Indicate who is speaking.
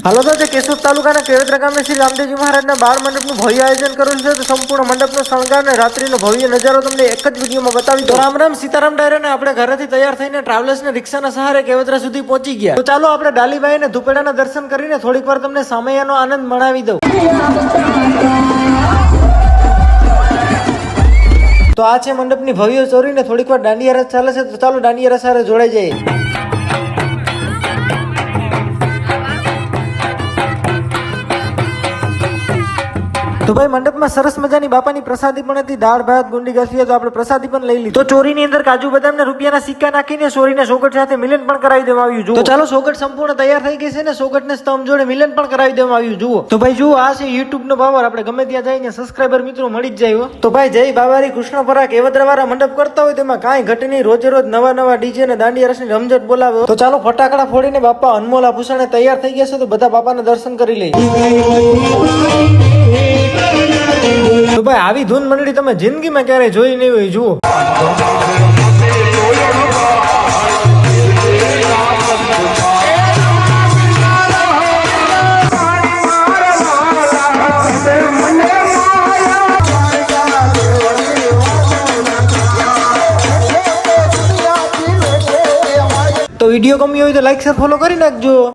Speaker 1: હાલો તો કેશોદ તાલુકાના કેવદ્રા ગામે શ્રી રામદેવજી મહારાજના 12 મંડપનું ભવ્ય આયોજન કરેલું છે. તો સંપૂર્ણ મંડપનો શણગાર અને રાત્રિનો ભવ્ય નજારો તમને એક જ વિડીયોમાં બતાવી દો. રામ રામ સીતારામ ડાયરાને આપણે ઘરેથી તૈયાર થઈને ટ્રાવેલર્સ ને રિક્ષાના સહારે કેવદ્રા સુધી પહોંચી ગયા. તો ચાલો આપણે ડાલીબાઈ અને ધુપેડાના દર્શન કરીને થોડીક વાર તમને સામૈયાનો આનંદ મણાવી દઉં. તો આ છે મંડપની ભવ્ય ચોરીને થોડીક વાર દાંડિયા રસ ચાલે છે. તો ચાલો દાંડિયા રસ સાથે જોડાઈ જઈએ. તો ભાઈ મંડપમાં સરસ મજાની બાપાની પ્રસાદી પણ હતી. દાળ ભાત ગુંડી ગાંઠિયા. તો આપણે પ્રસાદી પણ લઈ લીધી. તો ચોરીની અંદર કાજુ બદામ ને રૂપિયાના સિક્કા નાખીને ચોરીને સોગઠ સાથે મિલન પણ કરાવી દેવામાં આવ્યું. તો ચાલો સોગઠ સંપૂર્ણ તૈયાર થઈ ગઈ છે ને સોગઠ ને સ્તંભ જોડે મિલન પણ કરાવી દેવામાં આવ્યું. જુઓ તો ભાઈ જુઓ, આ છે યુટ્યુબ નો પાવર. આપણે ગમે ત્યાં જઈને સબસ્ક્રાઈબર મિત્રો મળી જ જાય. તો ભાઈ જય બાવારી કૃષ્ણપરા કેવદ્રા વાળા મંડપ કરતા હોય તેમાં કાંઈ ઘટે નહીં. રોજે રોજ નવા નવા ડીજે ને દાંડિયા રસની રમઝટ બોલાવે. તો ચાલો ફટાકડા ફોડીને બાપા અનમોલ આભૂષણે તૈયાર થઈ ગયા છે. તો બધા બાપાના દર્શન કરી લઈએ. તો ભાઈ આવી ધૂન મંડળી તમે જિંદગીમાં ક્યારેય જોઈ નહીં હોય. જુઓ તો વિડીયો ગમ્યો હોય તો લાઈક શેર ફોલો કરી નાખજો.